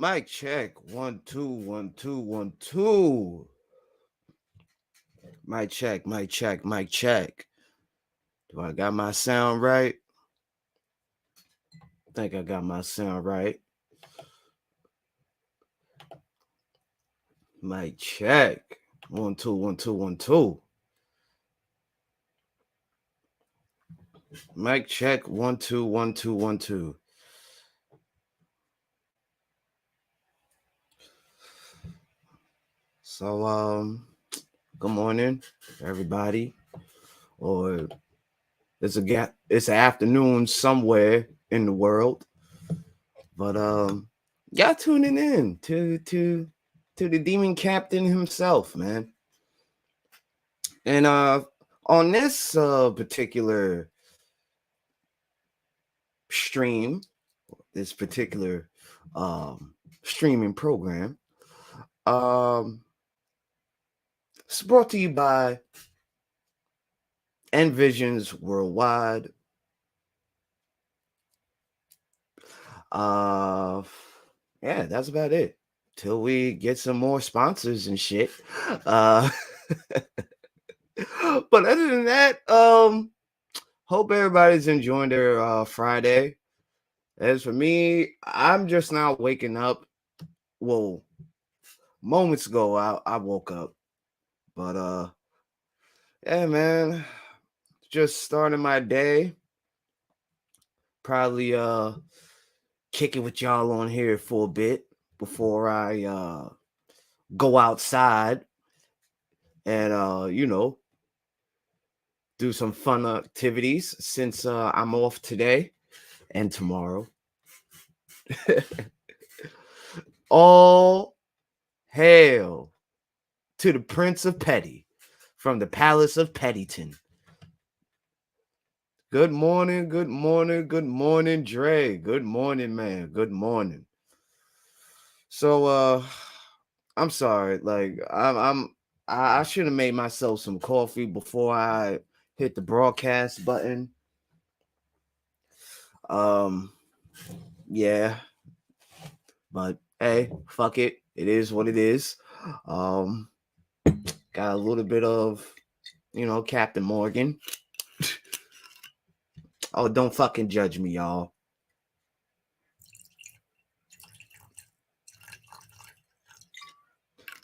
Mic check. 1 2 1 2 1 2. Mic check. Mic check. Mic check. Do I got my sound right? I think I got my sound right. Mic check. 1 2 1 2 1 2. Mic check. 1 2 1 2 1 2. So good morning, everybody. Or it's an afternoon somewhere in the world. But y'all tuning in to the demon captain himself, man. And on this particular stream, this particular streaming program, it's brought to you by Envisions Worldwide. Yeah, that's about it. Till we get some more sponsors and shit. But other than that, hope everybody's enjoying their Friday. As for me, I'm just now waking up. Well, moments ago I woke up. But yeah, man. Just starting my day. Probably kick it with y'all on here for a bit before I go outside and do some fun activities since I'm off today and tomorrow. All hail to the Prince of Petty from the Palace of Pettyton. Good morning, good morning, good morning, Dre. Good morning, man. Good morning. So I'm sorry. Like I should have made myself some coffee before I hit the broadcast button. Yeah. But hey, fuck it. It is what it is. Got a little bit of, Captain Morgan. Oh, don't fucking judge me, y'all.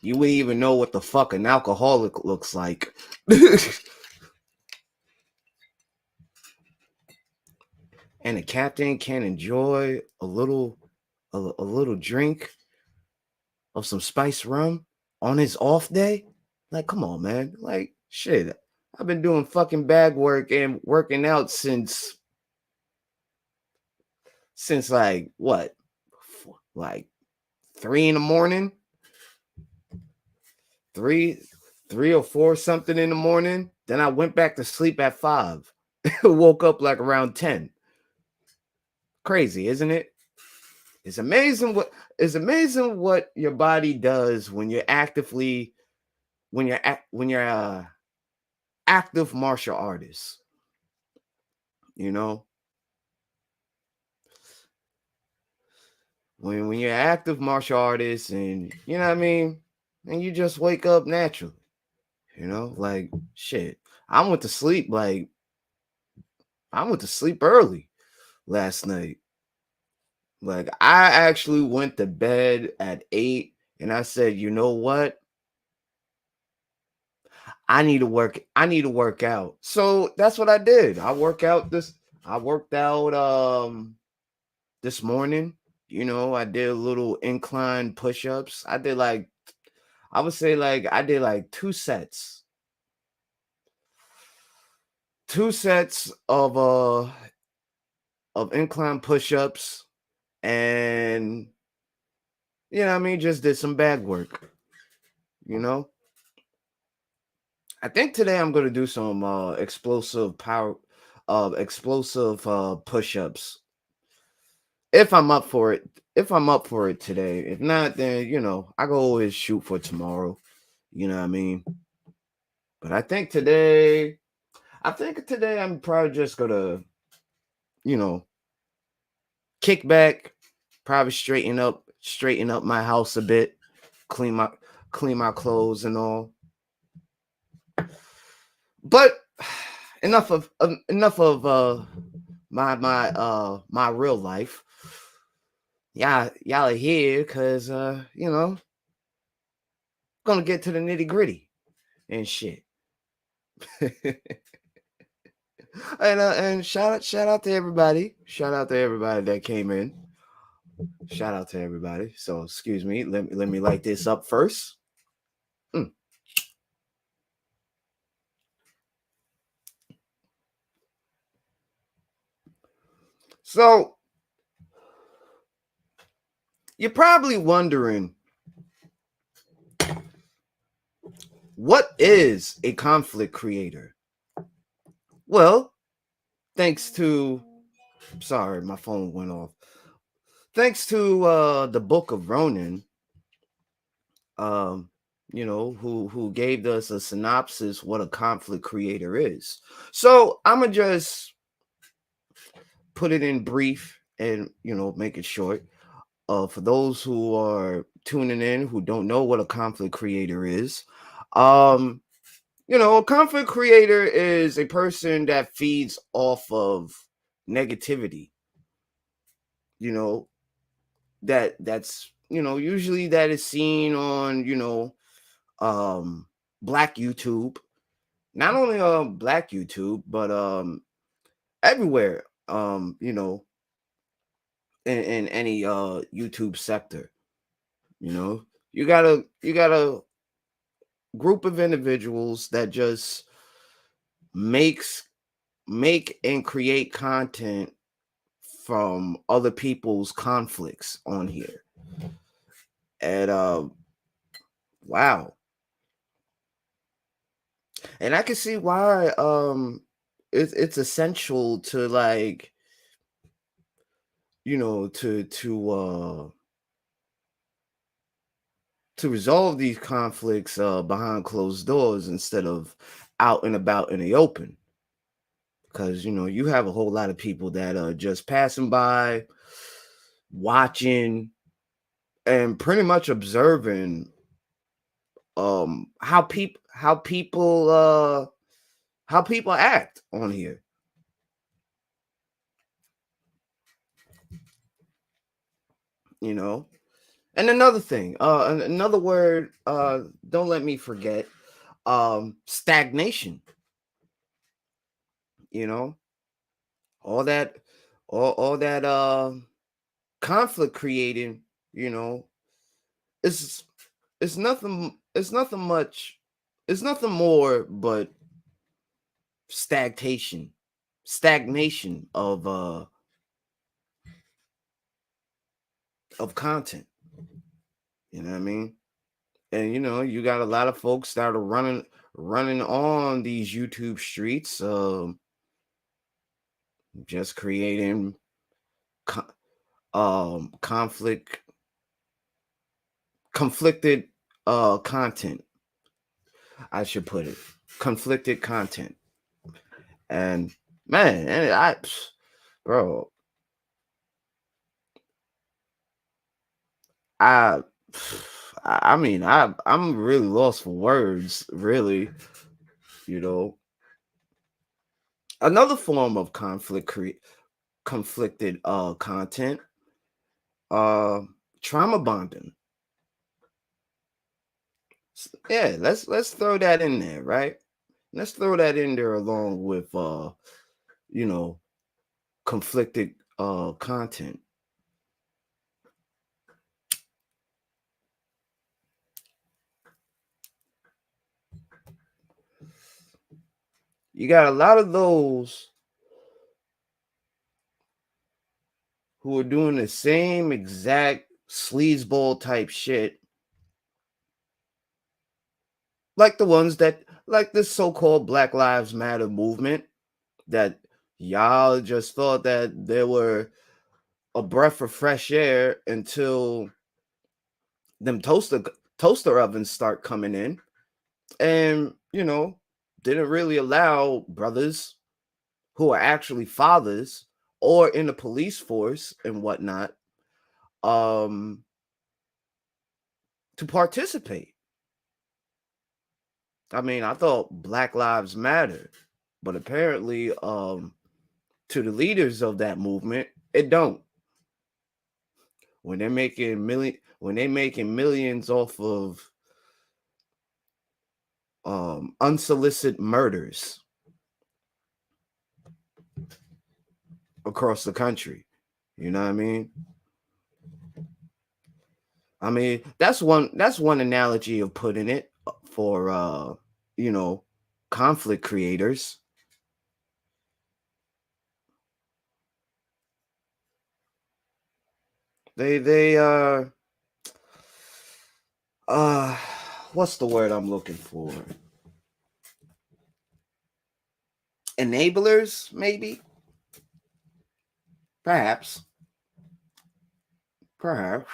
You wouldn't even know what the fuck an alcoholic looks like. And a captain can enjoy a little drink of some spice rum on his off day. Like, come on, man. Like, shit. I've been doing fucking bag work and working out since like what? Like 3 in the morning? 3 or 4 something in the morning. Then I went back to sleep at 5. Woke up like around 10. Crazy, isn't it? It's amazing what your body does when you're actively when you're active martial artist. When you're active martial artist and you know what I mean, and you just wake up naturally. Like shit. I went to sleep early last night. Like I actually went to bed at 8 and I said, you know what? I need to work out. So that's what I did. I worked out this morning. I did a little incline push-ups. I did I would say I did 2 sets. 2 sets of incline push-ups and just did some bag work. I think today I'm going to do some explosive push-ups. If I'm up for it. If I'm up for it today. If not, then I can always shoot for tomorrow. You know what I mean? But I think today I'm probably just gonna, kick back, probably straighten up straighten up my house a bit, clean my clean my clothes and all. But enough of my real life. Y'all are here because gonna get to the nitty-gritty and shit. And shout out to everybody. Shout out to everybody that came in. Shout out to everybody. So excuse me. Let me light this up first. So you're probably wondering, what is a conflict creator? Well, thanks to sorry, my phone went off. Thanks to the Book of Ronin, who gave us a synopsis what a conflict creator is. So I'm gonna just put it in brief and make it short. For those who are tuning in who don't know what a conflict creator is, a conflict creator is a person that feeds off of negativity. That's usually that is seen on black YouTube, not only on black YouTube, but everywhere, in any YouTube sector. You got a group of individuals that just make and create content from other people's conflicts on here. And wow. And I can see why it's essential to, like, to resolve these conflicts behind closed doors instead of out and about in the open. Because you have a whole lot of people that are just passing by, watching, and pretty much observing how people act on here. And another thing, another word, don't let me forget, stagnation. you know all that all that conflict creating, you know it's it's nothing more but stagnation of content. You know what I mean? And you got a lot of folks that are running on these YouTube streets, just creating co- conflicted content. I should put it, conflicted content. And man, and bro, I I mean, I'm really lost for words, really. You know, Another form of conflicted content, uh, trauma bonding. Yeah, let's throw that in there, right? Let's throw that in there along with you know, conflicted content. You got a lot of those who are doing the same exact sleazeball type shit, like the ones that, like this so-called Black Lives Matter movement, that y'all just thought that they were a breath of fresh air until them toaster ovens start coming in, and didn't really allow brothers who are actually fathers or in the police force and whatnot, um to participate. I mean, I thought Black Lives Matter, but apparently, to the leaders of that movement, it don't. When they're making millions off of unsolicited murders across the country. You know what I mean? I mean, that's one analogy of putting it for you know, conflict creators. They uh what's the word I'm looking for? Enablers, maybe? Perhaps. Perhaps.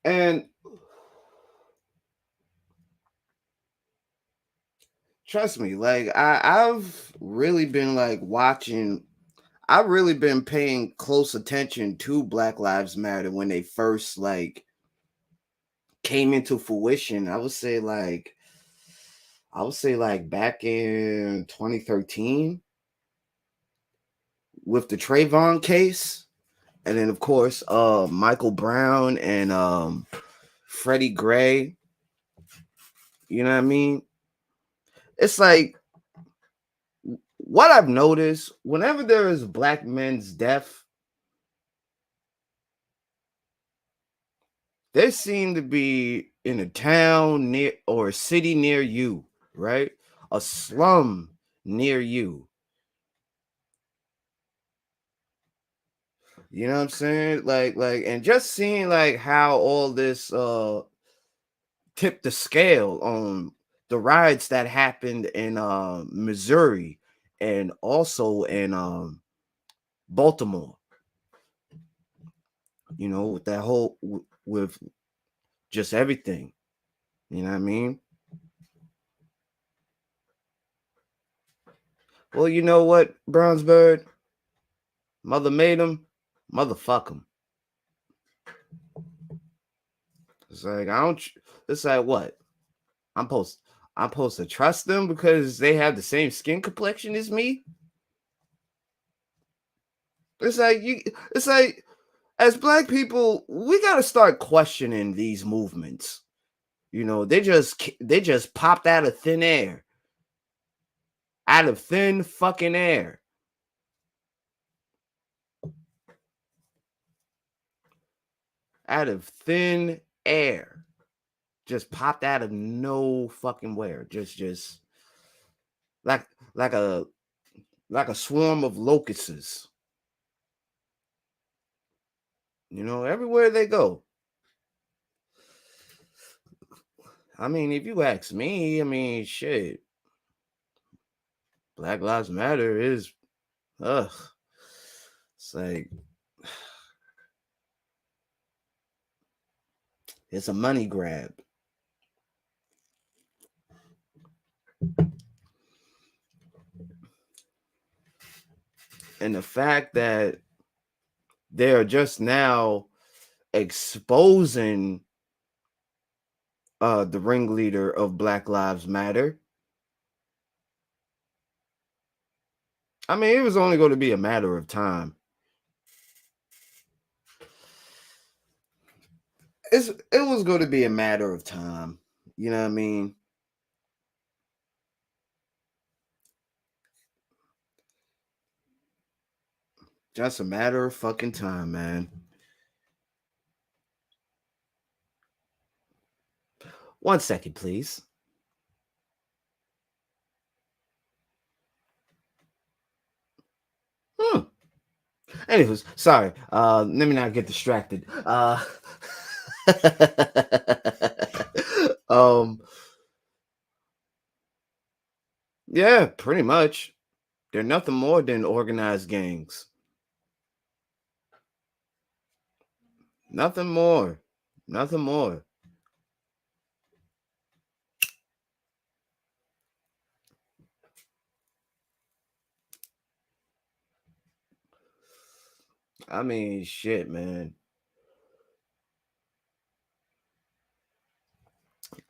And trust me, like I've really been like watching. I've really been paying close attention to Black Lives Matter when they first like came into fruition. I would say like back in 2013 with the Trayvon case, and then of course Michael Brown and Freddie Gray. You know what I mean? It's like what I've noticed whenever there is black men's death, there seem to be in a town near or a city near you, right? A slum near you. You know what I'm saying? And just seeing like how all this tipped the scale on the riots that happened in Missouri and also in Baltimore. You know, with that whole with just everything. You know what I mean? Well, you know what, Brownsbird? Mother made him, motherfuck him. It's like I don't. It's like what? I'm supposed. I'm supposed to trust them because they have the same skin complexion as me. It's like you. It's like as black people, we got to start questioning these movements. You know, they just popped out of thin air, out of thin fucking air, out of thin air. Just popped out of no fucking where. Just like like a like a swarm of locusts. You know, everywhere they go. I mean, if you ask me, I mean, shit, Black Lives Matter is, ugh, it's like it's a money grab, and the fact that they are just now exposing the ringleader of Black Lives Matter. I mean, it was only going to be a matter of time. It was going to be a matter of time. You know what I mean? Just a matter of fucking time, man. One second, please. Hmm. Anyways, sorry. Let me not get distracted. Um, yeah, pretty much. They're nothing more than organized gangs. Nothing more. Nothing more. I mean, shit, man.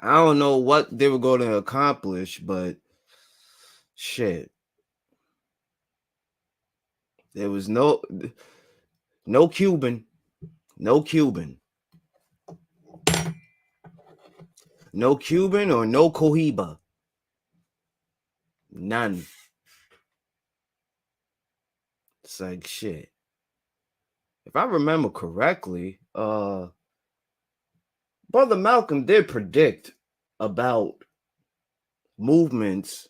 I don't know what they were going to accomplish, but shit, there was no Cuban, no Cuban, no Cuban or no Cohiba, none. It's like shit. If I remember correctly, Brother Malcolm did predict about movements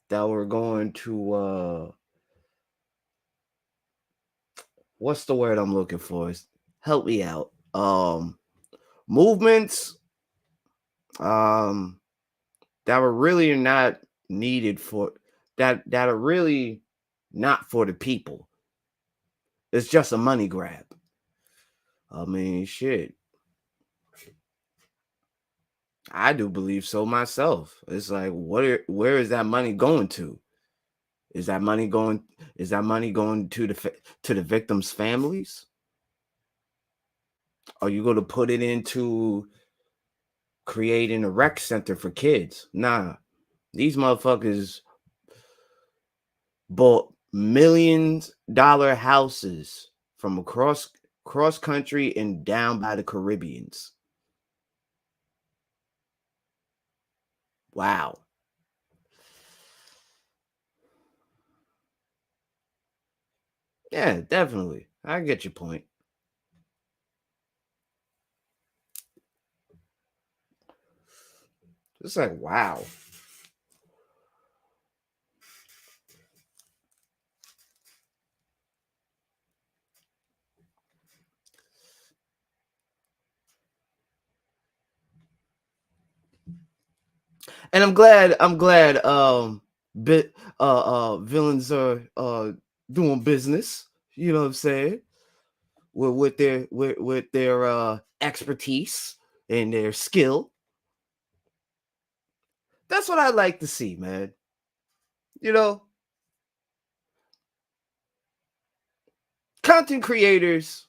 that were going to what's the word I'm looking for? Help me out. Movements um that were really not needed for that are really not for the people. It's just a money grab. I mean, shit. I do believe so myself. It's like where is that money going to? Is that money going to the victims' families? Are you going to put it into creating a rec center for kids? Nah. These motherfuckers bought million-dollar houses from cross country and down by the Caribbeans. Wow. Yeah, definitely. I get your point. It's like wow. And I'm glad villains are doing business, you know what I'm saying? With their expertise and their skill. That's what I like to see, man. You know, content creators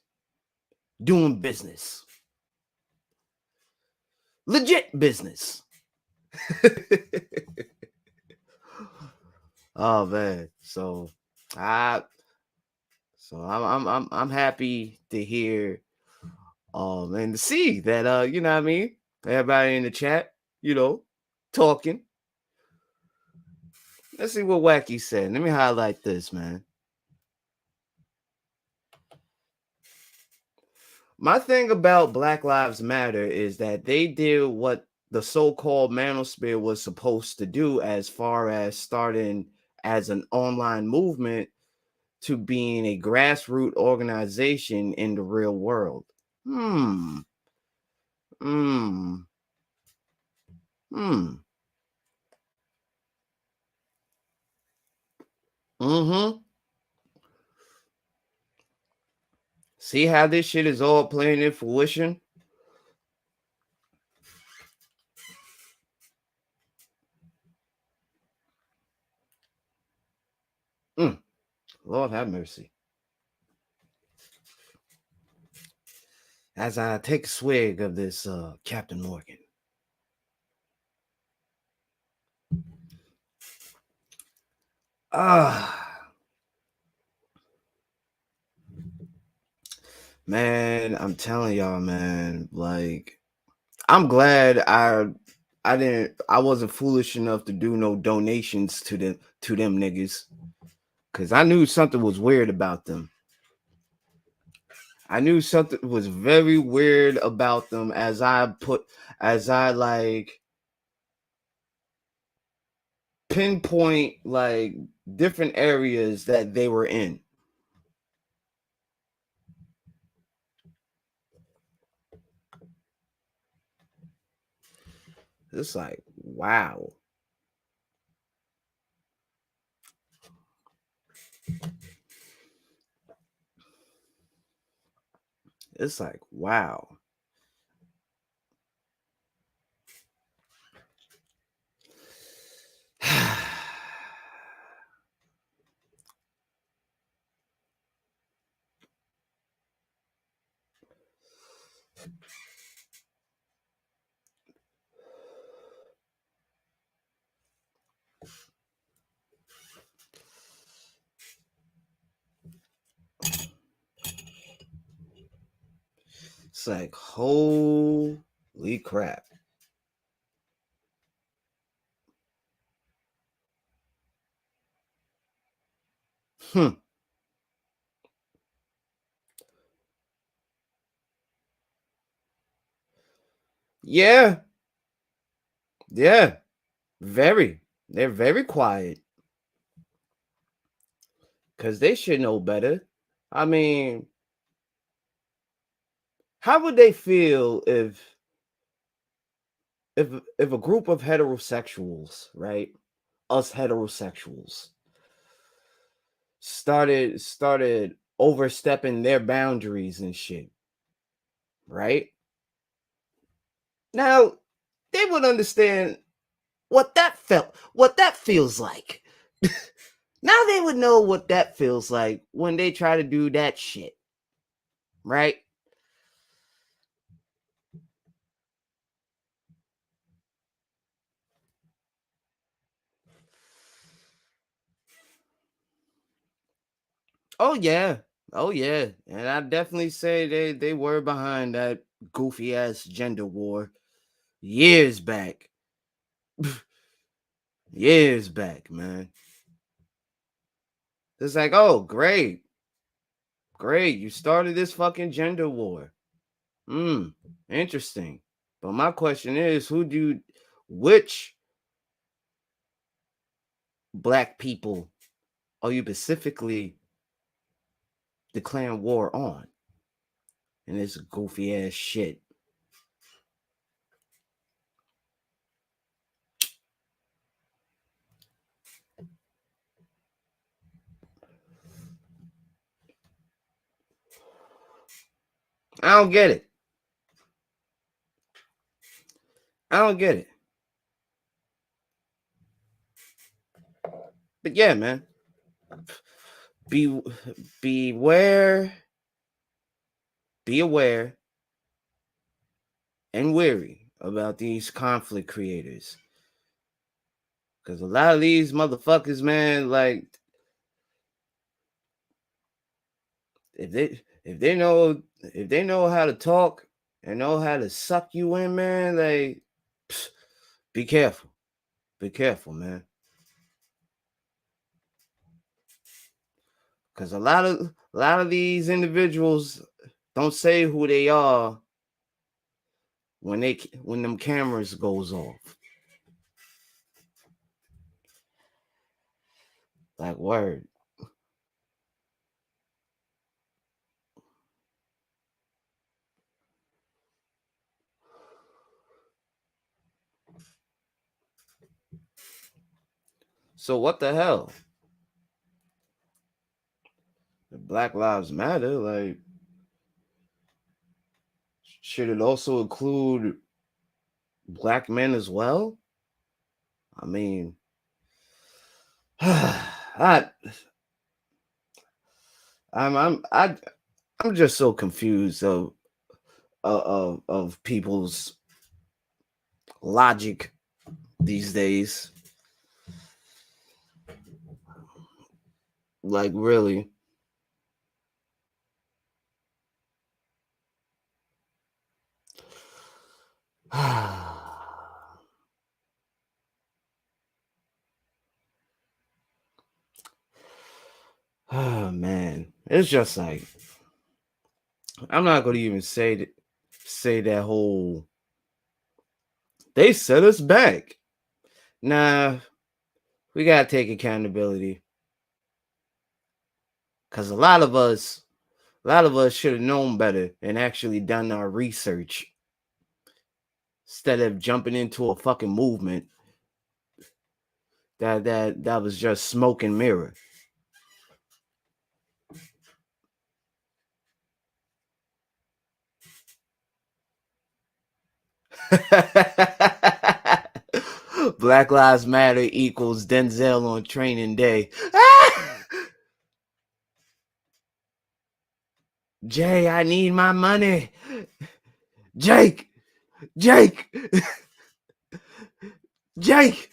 doing business. Legit business. Oh man. I I'm happy to hear and to see that you know what I mean, everybody in the chat, you know, talking. Let's see what Wacky said. Let me highlight this, man. My thing about Black Lives Matter is that they did what the so-called manosphere was supposed to do as far as starting as an online movement to being a grassroots organization in the real world. Hmm. Hmm. Hmm. Mm-hmm. See how this shit is all playing in fruition? Mm. Lord have mercy. As I take a swig of this Captain Morgan. Ah, man, I'm telling y'all, man, like I'm glad I wasn't foolish enough to do no donations to them niggas cuz I knew something was weird about them. I knew something was very weird about them as I like pinpoint like different areas that they were in. It's like, wow. It's like, wow. It's like, holy crap. Hmm. Yeah. Yeah. Very. They're very quiet. Because they should know better. I mean, how would they feel if a group of heterosexuals, right? Us heterosexuals started overstepping their boundaries and shit, right? Now they would understand what that feels like. Now they would know what that feels like when they try to do that shit, right? Oh yeah. Oh yeah. And I definitely say they were behind that goofy ass gender war years back. Years back, man. It's like, oh, great. Great. You started this fucking gender war. Hmm. Interesting. But my question is, which black people are you specifically declaring war on in this goofy ass shit? I don't get it. I don't get it. But yeah, man. Be beware, be aware and wary about these conflict creators. Cause a lot of these motherfuckers, man, like if they know how to talk and know how to suck you in, man, like be careful. Be careful, man. Cause a lot of these individuals don't say who they are when them cameras goes off. Like word. So what the hell? Black Lives Matter, like should it also include black men as well? I mean, I, I'm, I'm, I, I'm just so confused of people's logic these days. Like, really. Oh man, it's just like I'm not gonna even say that whole they set us back. Nah, we gotta take accountability because a lot of us should have known better and actually done our research instead of jumping into a fucking movement that was just smoke and mirror. Black Lives Matter equals Denzel on training day. Jay, I need my money. Jake, Jake, Jake.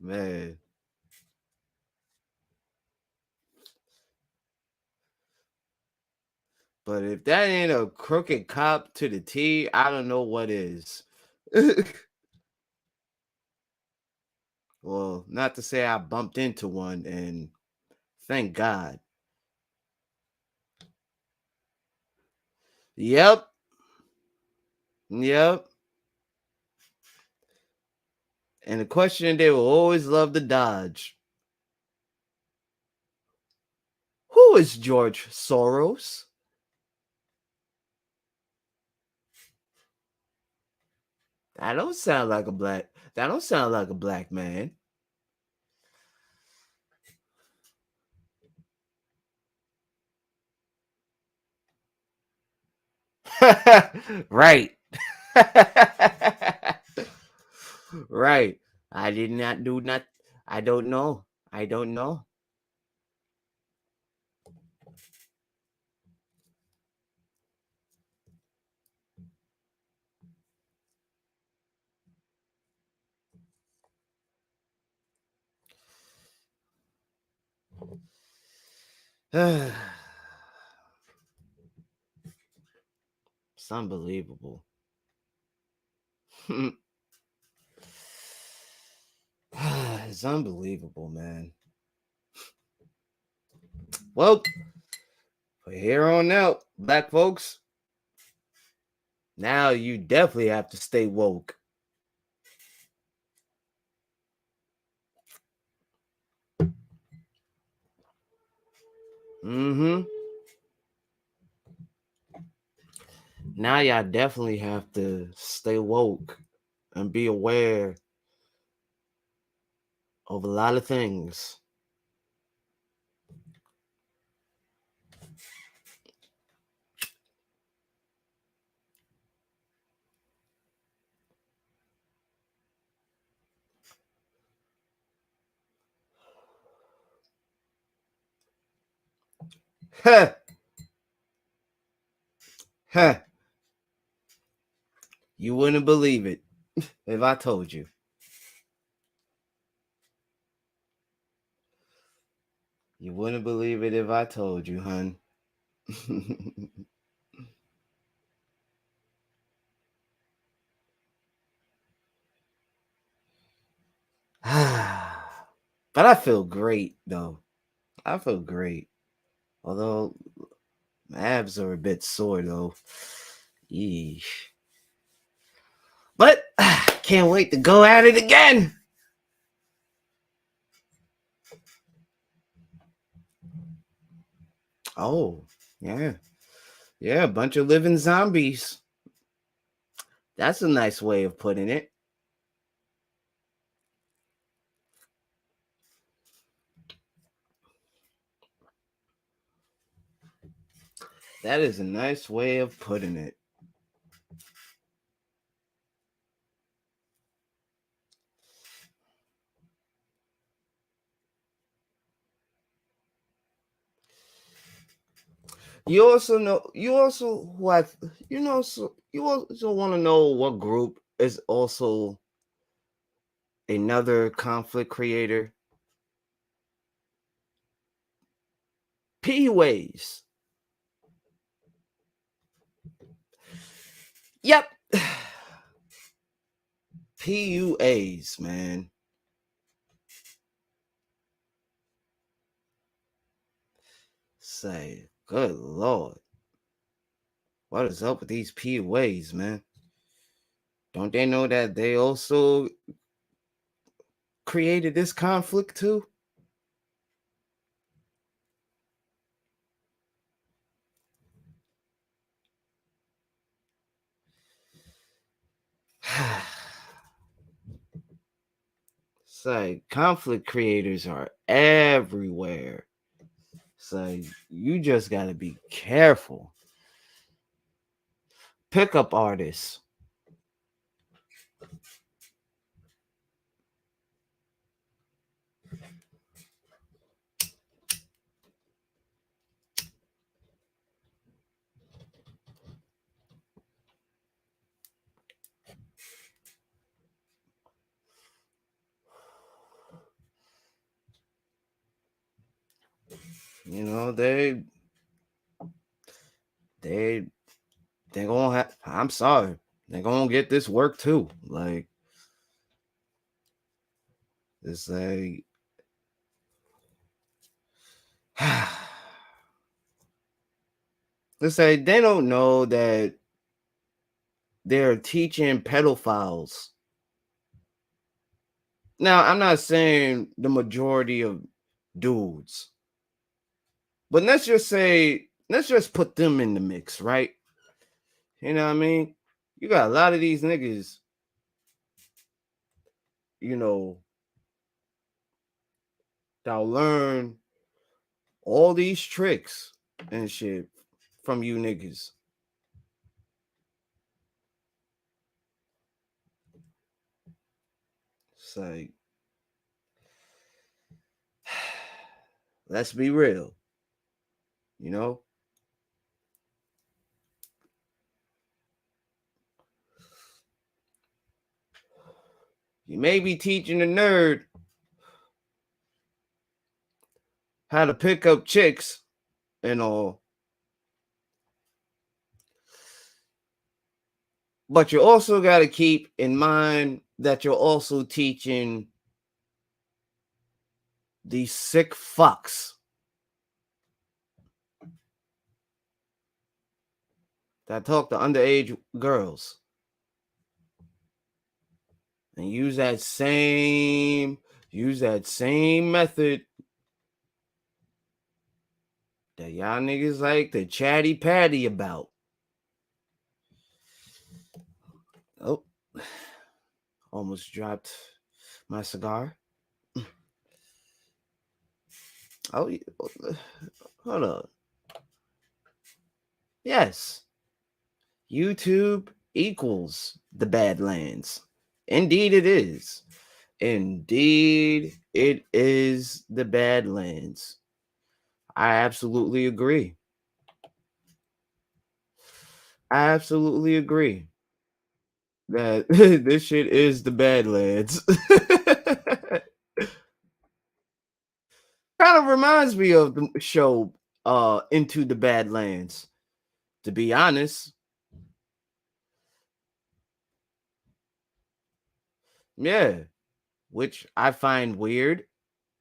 Man, but if that ain't a crooked cop to the T, I don't know what is. Well, not to say I bumped into one, and thank God. Yep, yep. And the question they will always love to dodge: who is George Soros? That don't sound like a black. That don't sound like a black man. Right. Right. I did not do not. I don't know. I don't know. It's unbelievable. It's unbelievable, man. Well, from here on out, black folks, now you definitely have to stay woke. Mm-hmm. Now y'all definitely have to stay woke and be aware of a lot of things. Huh. Huh. You wouldn't believe it if I told you. You wouldn't believe it if I told you, hun. But I feel great though. I feel great. Although my abs are a bit sore though. Yeesh. But can't wait to go at it again. Oh, yeah. Yeah, a bunch of living zombies. That's a nice way of putting it. That is a nice way of putting it. You also know. You also what? You know. So you also want to know what group is also another conflict creator. P-Ways. Yep. PUAs, man. Say, good lord, what is up with these PUAs, man? Don't they know that they also created this conflict too? Say, conflict creators are everywhere. So you just got to be careful. Pickup artists. You know, they gonna have, I'm sorry, they're gonna get this work too. Like, it's like let's say they don't know that they're teaching pedophiles. Now, I'm not saying the majority of dudes, but let's just put them in the mix, right? You know what I mean? You got a lot of these niggas, you know, that'll learn all these tricks and shit from you niggas. It's like, let's be real, you know? You may be teaching a nerd how to pick up chicks and all, but you also got to keep in mind that you're also teaching these sick fucks that talk to underage girls and use that same method that y'all niggas like to chatty patty about. Oh, almost dropped my cigar. Oh, hold on. Yes, YouTube equals the Badlands. Indeed, it is. Indeed, it is the Badlands. I absolutely agree. I absolutely agree that this shit is the Badlands. Kind of reminds me of the show Into the Badlands, to be honest. Yeah, which I find weird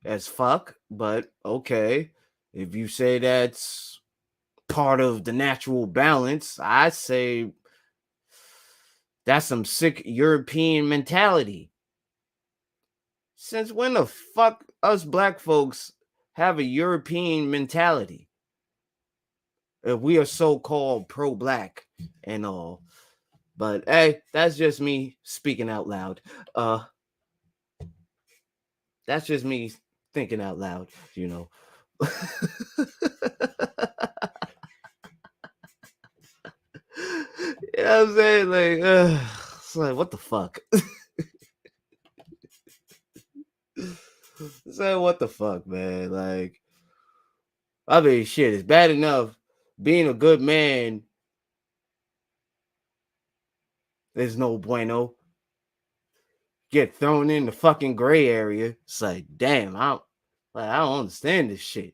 as fuck, but okay. If you say that's part of the natural balance, I say that's some sick European mentality. Since when the fuck us black folks have a European mentality? If we are so-called pro-black and all. But hey, that's just me speaking out loud. That's just me thinking out loud, you know. You know what I'm saying? Like, it's like, what the fuck? It's like, what the fuck, man? Like, I mean, shit, it's bad enough being a good man is no bueno. Get thrown in the fucking gray area. It's like, damn, I don't understand this shit.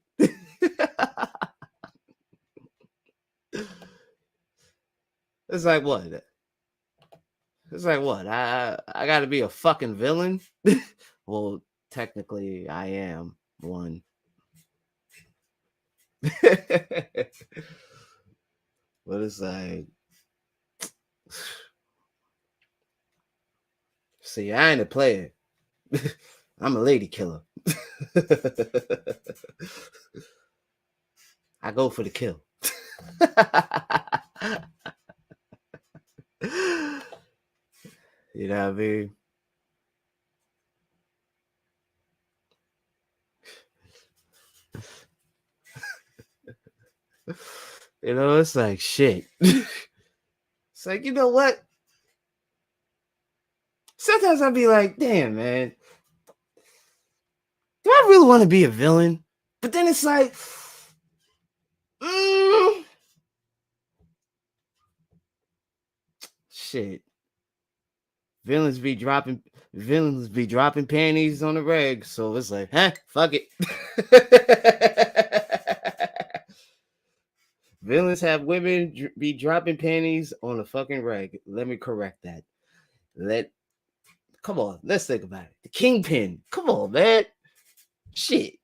It's like what? It's like what? I got to be a fucking villain. Well, technically, I am one. But it's like, see, I ain't a player. I'm a lady killer. I go for the kill. You know what I mean? You know, it's like shit. It's like, you know what? Sometimes I'll be like, damn, man, do I really want to be a villain? But then it's like, shit. Villains be dropping panties on the reg, so it's like, huh, fuck it. Villains have women be dropping panties on a fucking rag. Let me correct that. Come on, let's think about it. The Kingpin. Come on, man. Shit.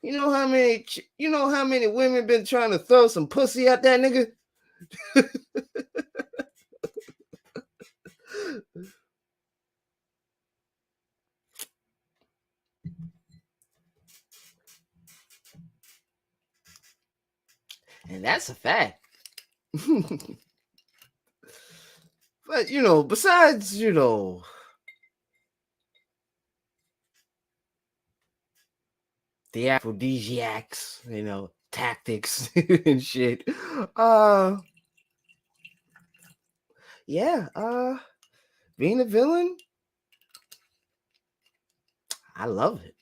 You know how many women been trying to throw some pussy at that nigga? And that's a fact. But besides, the aphrodisiacs, tactics and shit. Yeah, being a villain, I love it.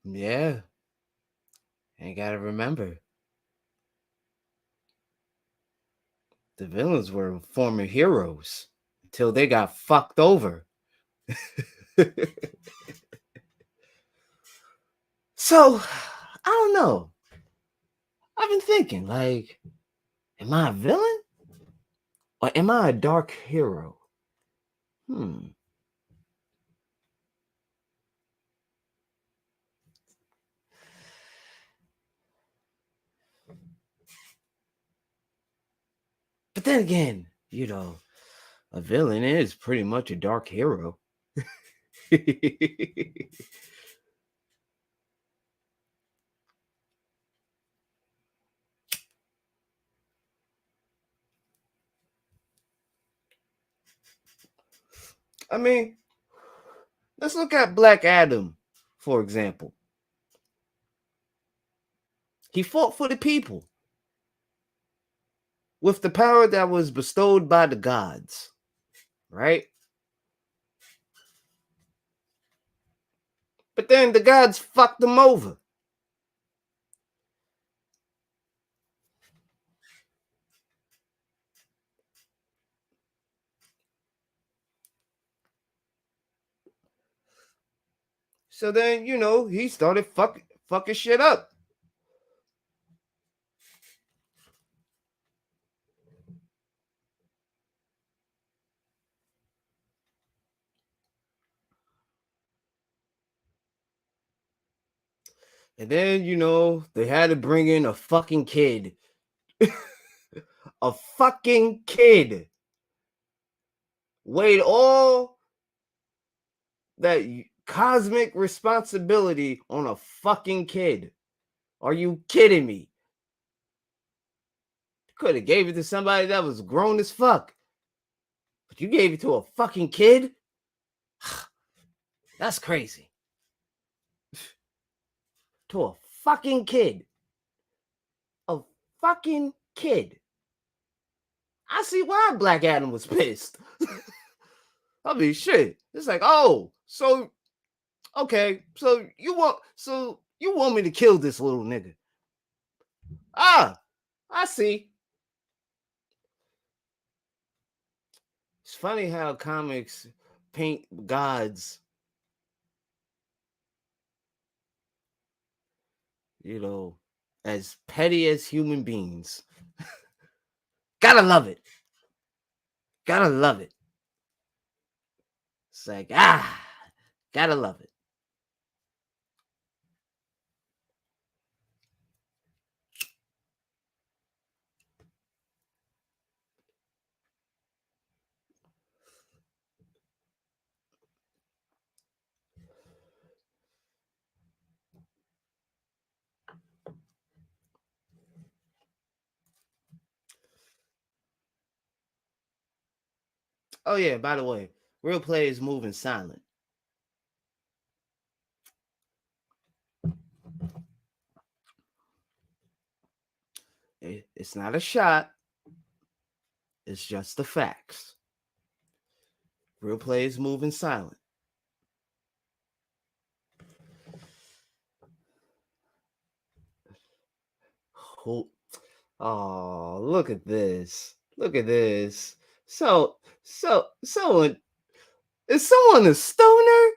Yeah. And gotta remember, the villains were former heroes until they got fucked over. So, I don't know. I've been thinking, like, am I a villain? Or am I a dark hero? Hmm. But then again, a villain is pretty much a dark hero. I mean, let's look at Black Adam, for example. He fought for the people with the power that was bestowed by the gods, right? But then the gods fucked him over. So then, he started fucking shit up. And then, they had to bring in a fucking kid. A fucking kid. Weighed all that cosmic responsibility on a fucking kid. Are you kidding me? You could have gave it to somebody that was grown as fuck. But you gave it to a fucking kid? That's crazy. To a fucking kid. A fucking kid. I see why Black Adam was pissed. I mean, shit. It's like, oh, so okay, so you want me to kill this little nigga? Ah, I see. It's funny how comics paint gods, as petty as human beings. Gotta love it. Gotta love it. It's like, gotta love it. Oh yeah, by the way, real players moving silent. It's not a shot. It's just the facts. Real players moving silent. Oh, look at this. Look at this. So is someone a stoner?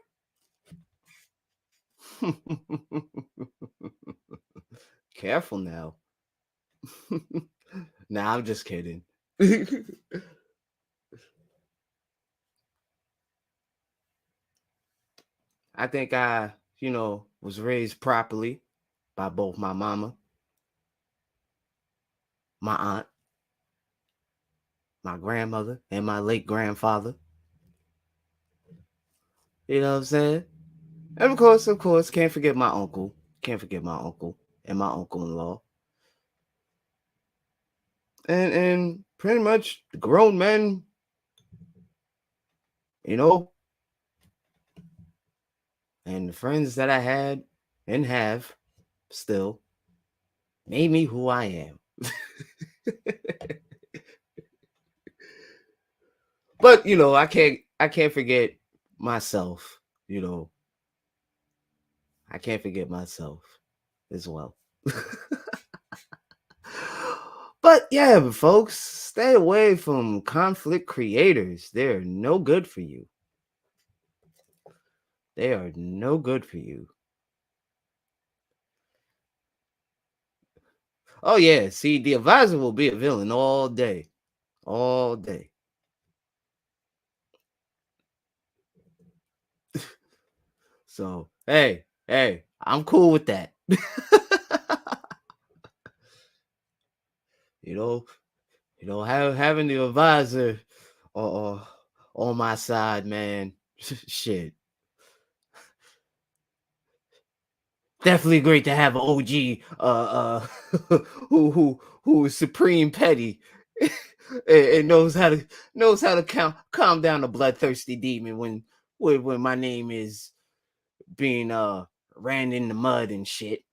Careful now. Nah, I'm just kidding. I think I, was raised properly by both my mama, my aunt, my grandmother, and my late grandfather. You know what I'm saying? And of course, can't forget my uncle. Can't forget my uncle and my uncle-in-law. And pretty much grown men, you know, and the friends that I had and have still made me who I am. But I can't forget myself, you know. I can't forget myself as well. But yeah, folks, stay away from conflict creators. They're no good for you. They are no good for you. Oh yeah, see, the advisor will be a villain all day. All day. So hey, I'm cool with that. you know, having the advisor or on my side, man. Shit. Definitely great to have an OG who is supreme petty and knows how to calm down a bloodthirsty demon when my name is being ran in the mud and shit.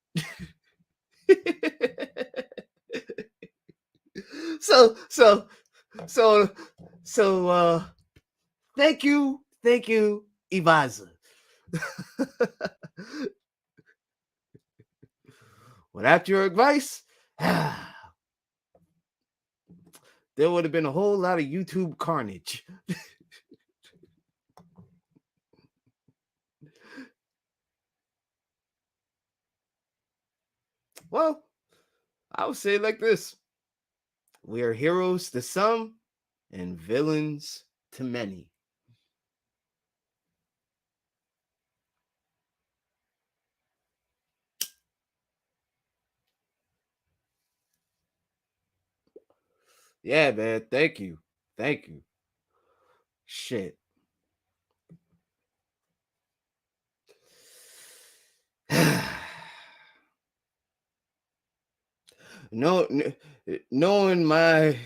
so so so so thank you, Ivaza. Without your advice, there would have been a whole lot of YouTube carnage. Well, I would say it like this: we are heroes to some and villains to many. Yeah, man. Thank you. Thank you. Shit. no, knowing my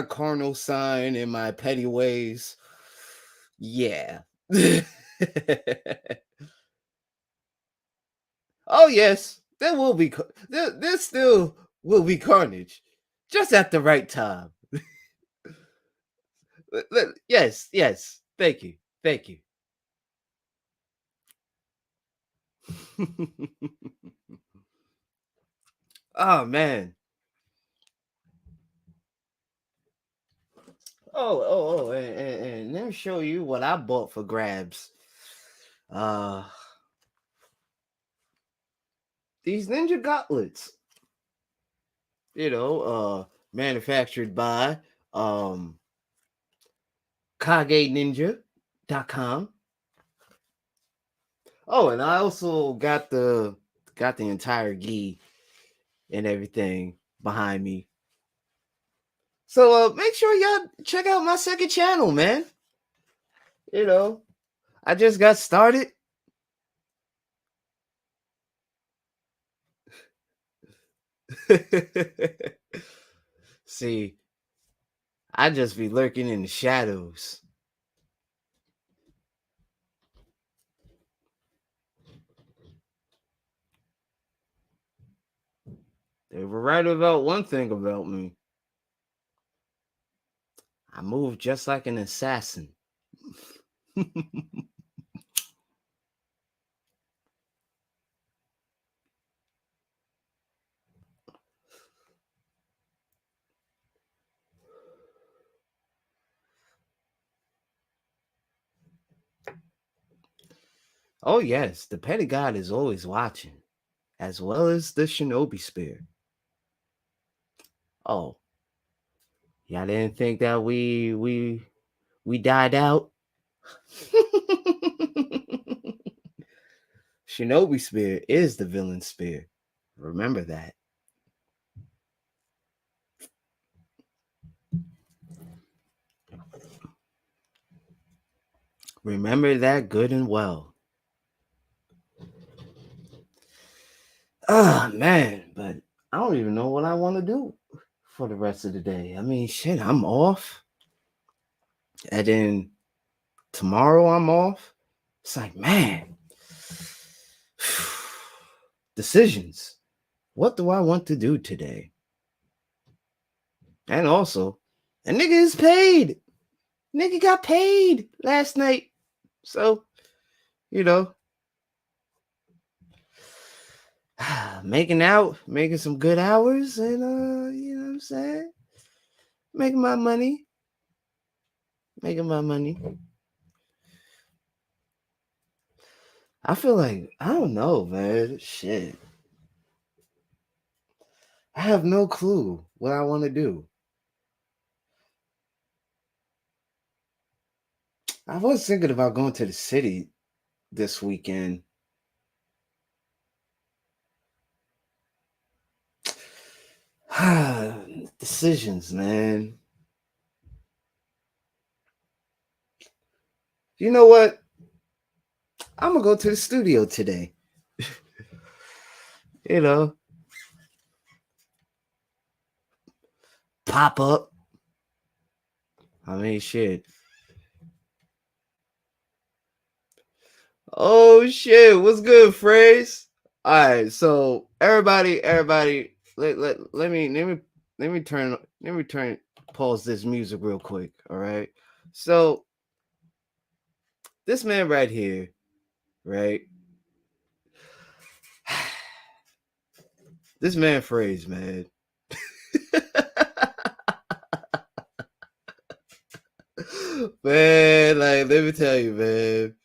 carnal sign and my petty ways, yeah. Oh yes, there will be. There still will be carnage, just at the right time. Yes. Thank you. Oh man. And let me show you what I bought for grabs. Uh, these Ninja Gauntlets. Manufactured by KageNinja.com. Oh, and I also got the entire gi and everything behind me. So make sure y'all check out my second channel, man. You know, I just got started. See, I just be lurking in the shadows. They were right about one thing about me. I move just like an assassin. Oh yes, the petty god is always watching, as well as the shinobi spear. Oh, y'all didn't think that we died out? Shinobi spear is the villain spear. Remember that. Remember that good and well. Ah, man, but I don't even know what I want to do for the rest of the day. I mean, shit, I'm off. And then tomorrow I'm off. It's like, man, decisions. What do I want to do today? And also, a nigga is paid. Nigga got paid last night. So, you know, making out, making some good hours, and you know what I'm saying? Making my money. Making my money. I feel like I don't know, man. Shit. I have no clue what I want to do. I was thinking about going to the city this weekend. Decisions, man. You know what? I'm gonna go to the studio today. You know, pop up. I mean, shit. Oh shit! What's good, phrase? All right, so everybody, let me turn pause this music real quick. All right, so this man right here, right? This man phrase, man. Man, like let me tell you, man.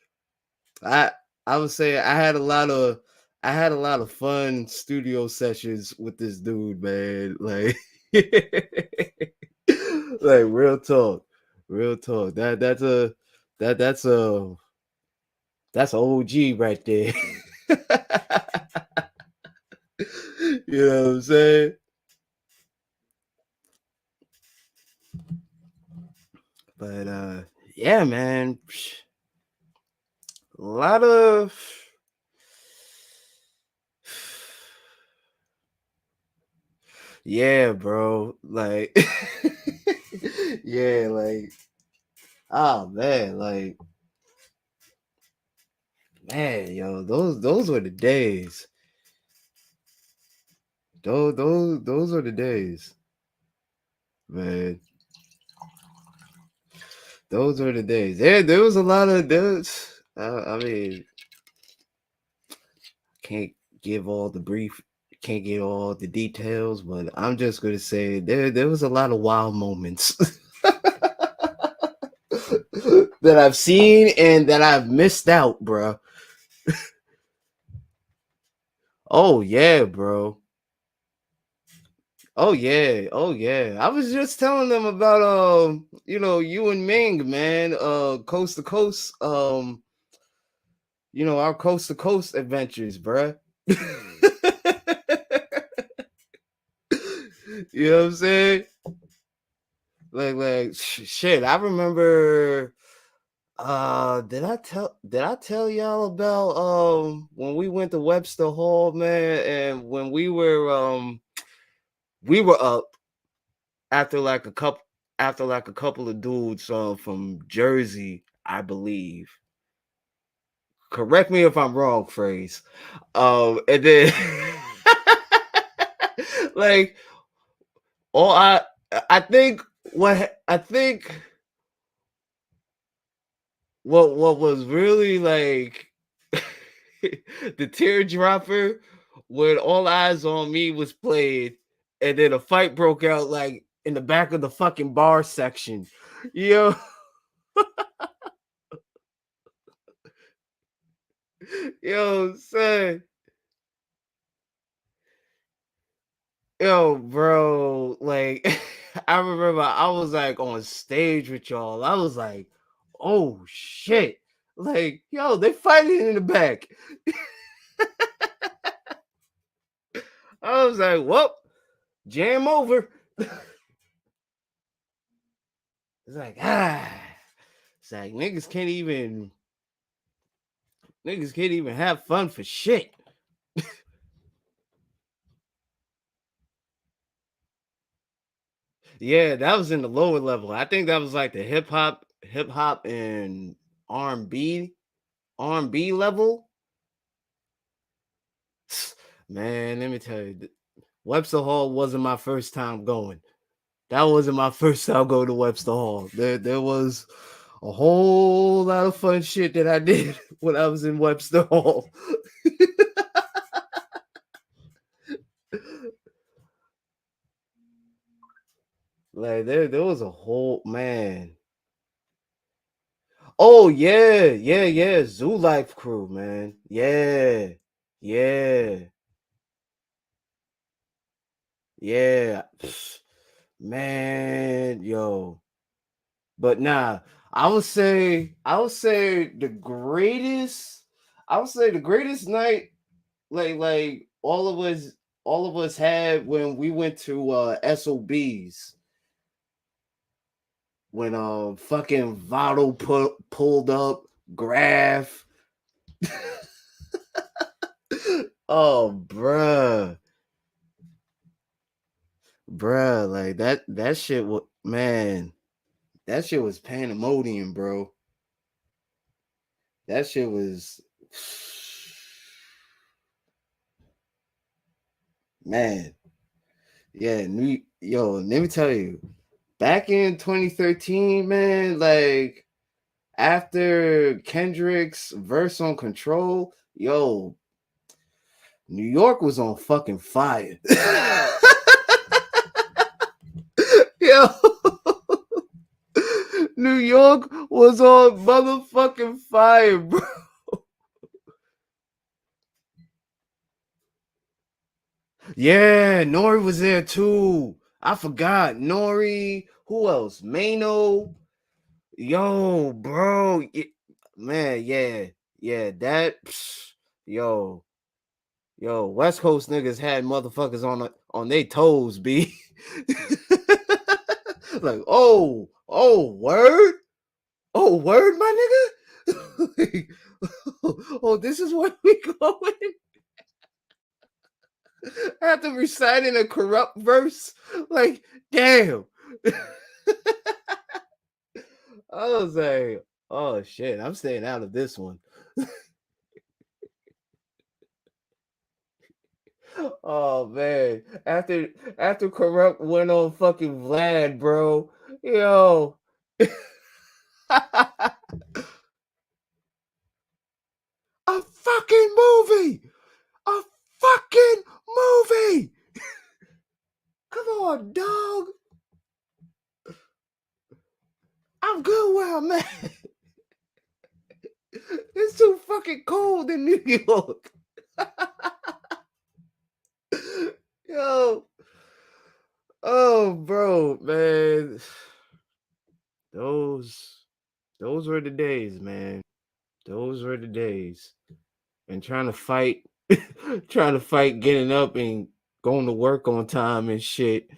I I would say I had a lot of fun studio sessions with this dude, man. Like like real talk. Real talk. That's a that's a OG right there. You know what I'm saying? But yeah, man. A lot of yeah, bro. Like yeah, like oh man, like man, yo, those were the days. Those are the days, man. Those were the days. There was a lot of those. I mean, can't give all the brief, can't get all the details, but I'm just gonna say there was a lot of wild moments that I've seen and that I've missed out, bro. Oh yeah, bro. Oh yeah, oh yeah. I was just telling them about you know, you and Ming, man, coast to coast, you know, our coast to coast adventures, bruh. You know what I'm saying? Like shit. I remember. Did I tell y'all about when we went to Webster Hall, man, and when we were up after like a couple of dudes from Jersey, I believe. Correct me if I'm wrong, phrase. And then like all I think what I think what was really like the teardropper when All Eyes on Me was played and then a fight broke out like in the back of the fucking bar section. You know, Yo, son. Yo, bro. Like, I remember I was like on stage with y'all. I was like, oh shit. Like, yo, they fighting in the back. I was like, well, jam over. It's like, it's like niggas can't even have fun for shit. Yeah, that was in the lower level. I think that was like the hip hop and R&B, R&B level. Man, let me tell you, Webster Hall wasn't my first time going. That wasn't my first time going to Webster Hall. There was a whole lot of fun shit that I did when I was in Webster Hall. Like there was a whole man. Oh yeah. Zoo Life crew, man. Yeah, yeah. Man, yo. But nah, I would say the greatest. I would say the greatest night, like all of us had when we went to SOBs when fucking Votto pulled up Graph. Oh bruh, like that shit was, man, that shit was pandemonium, bro. That shit was, man. Yeah, let me tell you, back in 2013, man, like after Kendrick's verse on Control, yo, New York was on fucking fire. Yo, New York was on motherfucking fire, bro. Yeah, Nori was there too. I forgot Nori. Who else? Mano. Yo, bro. Man, yeah. Yo, West Coast niggas had motherfuckers on their toes, b. Like, word, my nigga. Like, oh, this is where we going. After reciting a corrupt verse, like, damn. I was like, oh shit, I'm staying out of this one. Oh man, after corrupt went on fucking Vlad, bro. Yo, a fucking movie, a fucking movie. Come on, dog. I'm good where I'm at. It's too fucking cold in New York. Yo, oh, bro, man, those those were the days, man. Those were the days. And trying to fight getting up and going to work on time and shit.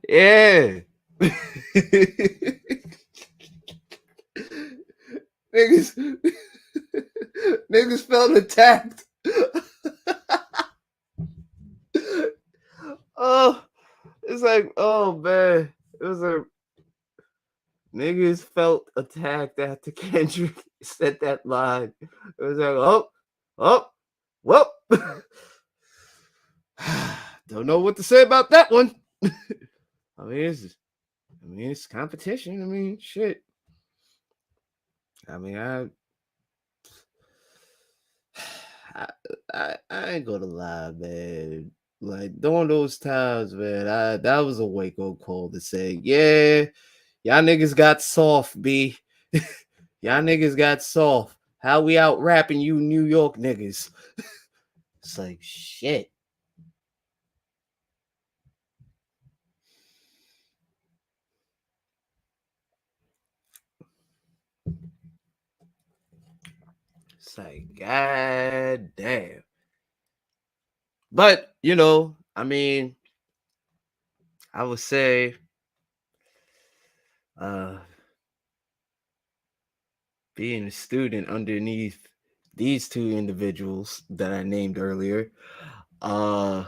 Yeah. niggas niggas felt attacked. Oh, it's like, oh man. It was like niggas felt attacked after Kendrick said that line. It was like, oh, well. Don't know what to say about that one. I mean, it's competition. I mean, shit. I mean, I, I ain't gonna lie, man. Like during those times, man, that was a wake up call to say, yeah, Y'all niggas got soft, B. Y'all niggas got soft. How we out rapping you New York niggas? It's like shit. It's like, god damn. But, I mean, I would say uh being a student underneath these two individuals that I named earlier, uh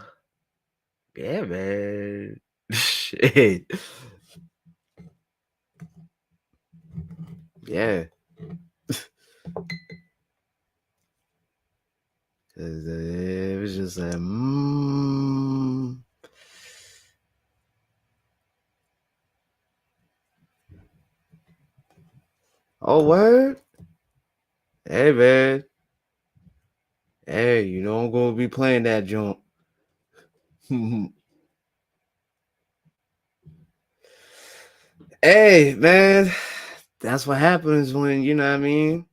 yeah, man. Shit. Yeah. 'Cause, it was just like, oh, word? Hey, man. Hey, I'm gonna be playing that jump. Hey, man. That's what happens when, you know what I mean?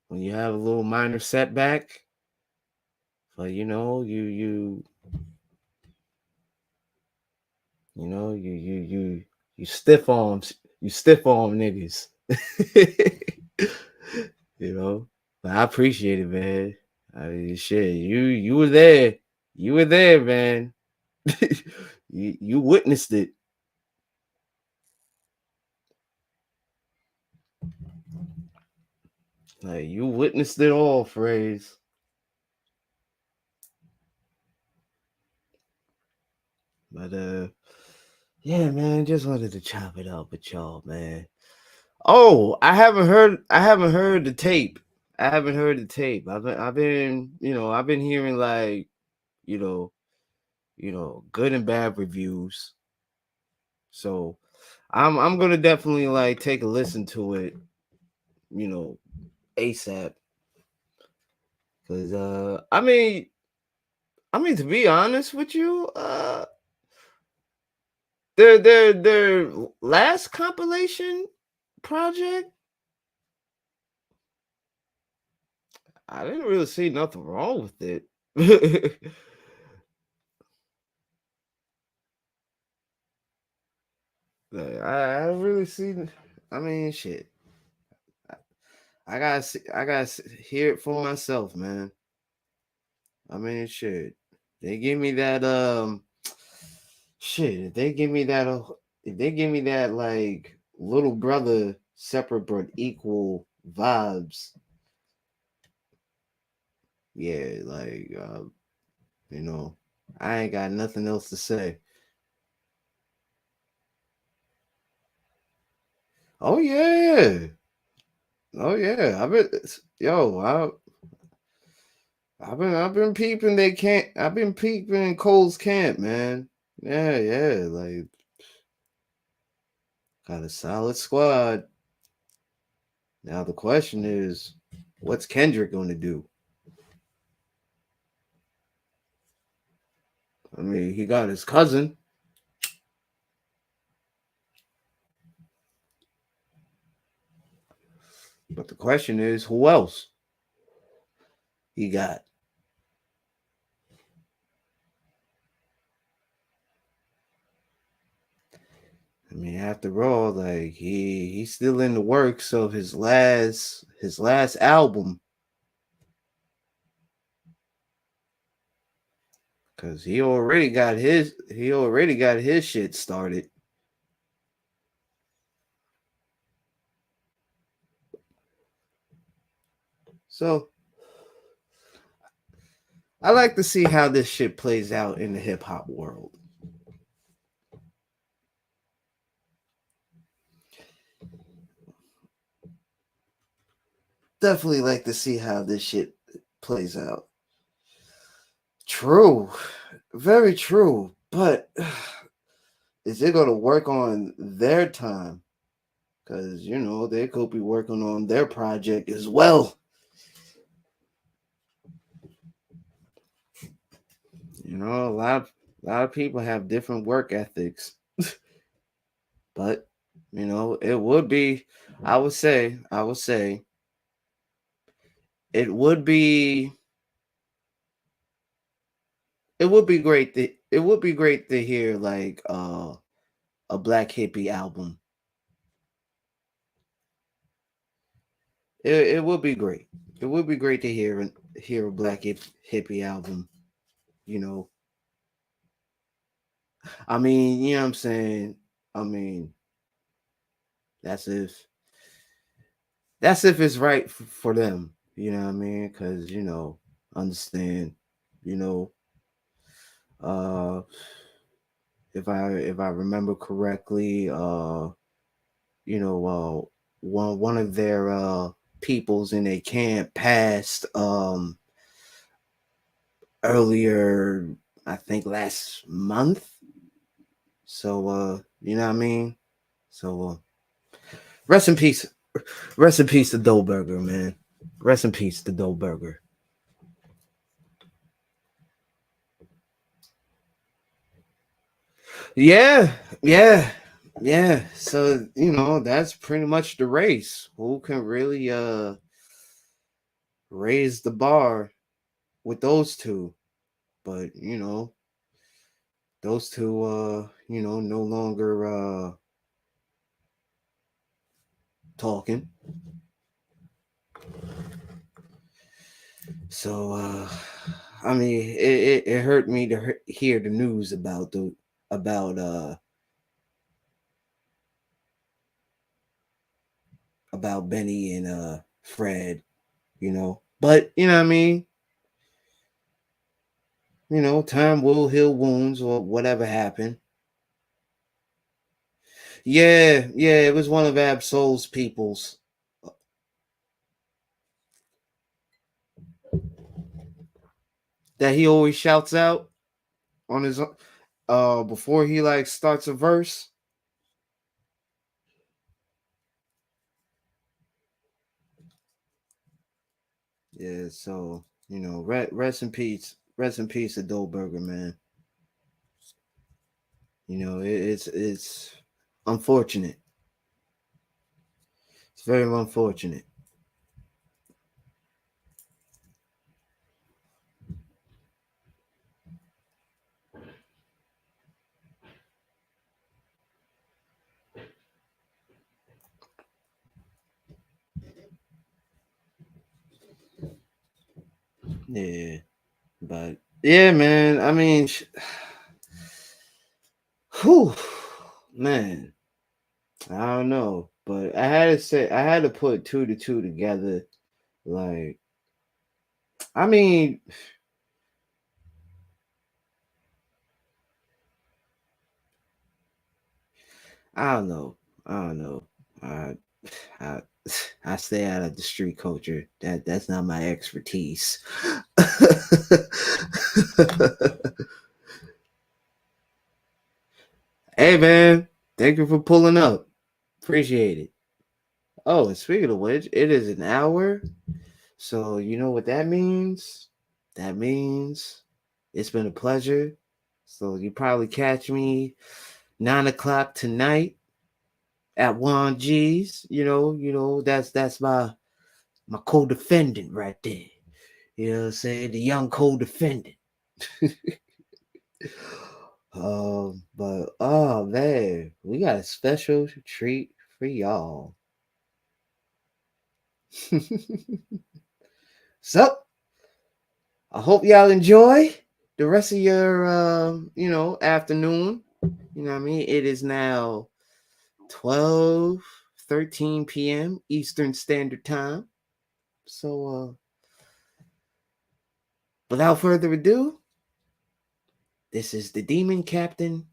When you have a little minor setback. But you stiff arms, you stiff arm niggas. you know. But I appreciate it, man. I mean, shit, you were there. You were there, man. you witnessed it. Like you witnessed it all, phrase. But yeah, man, just wanted to chop it up with y'all, man. Oh, I haven't heard the tape. I haven't heard the tape. I've been hearing like, you know, good and bad reviews. So I'm gonna definitely like take a listen to it, you know, ASAP. Cause I mean to be honest with you, their last compilation project, I didn't really see nothing wrong with it. Like, I really see. I mean, shit. I gotta hear it for myself, man. I mean, shit. They give me that shit. If they give me that like little brother separate but equal vibes. Yeah, like you know, I ain't got nothing else to say. Oh yeah. Oh yeah. I've been peeping I've been peeping Cole's camp, man. Yeah, yeah. Like got a solid squad. Now the question is, what's Kendrick gonna do? I mean, he got his cousin, but the question is, who else he got? I mean, after all, like he's still in the works of his last album because he already got his shit started. So I like to see how this shit plays out in the hip hop world. Definitely like to see how this shit plays out. True, very true. But is it gonna work on their time? Because they could be working on their project as well. A lot of people have different work ethics. But it would be. I would say. It would be. It would be great. It would be great to hear like a Black Hippie album. It would be great. It would be great to hear a Hippie album. You know, I mean, you know what I'm saying. I mean, that's if it's right for them. You know what I mean? Because understand. You know, uh, if I remember correctly, one of their peoples in a camp passed earlier, I think last month. So you know what I mean? So rest in peace. Rest in peace to Burger, man. Rest in peace to Burger. Yeah, yeah, yeah. So, that's pretty much the race. Who can really raise the bar with those two? But, those two no longer talking. So I mean it hurt me to hear the news about about Benny and Fred, But you know what I mean? Time will heal wounds or whatever happened. Yeah, yeah, it was one of Absol's peoples that he always shouts out on his before he like starts a verse. Yeah, so rest in peace to Burger, man. It's unfortunate. It's very unfortunate. Yeah, but yeah, man. I mean, whew, man. I don't know, but I had to put two to two together. Like, I mean, I don't know. I don't know. I, I, I stay out of the street culture. That's not my expertise. Hey, man. Thank you for pulling up. Appreciate it. Oh, and speaking of which, it is an hour. So you know what that means? That means it's been a pleasure. So you probably catch me 9 o'clock tonight at Juan G's. That's my co-defendant right there. You know what I'm saying? The young co-defendant. But oh man, we got a special treat for y'all. So I hope y'all enjoy the rest of your afternoon. You know what I mean? It is now 12:13 p.m. Eastern Standard Time. So without further ado, this is the Demon Captain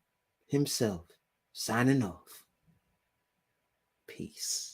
himself signing off. Peace.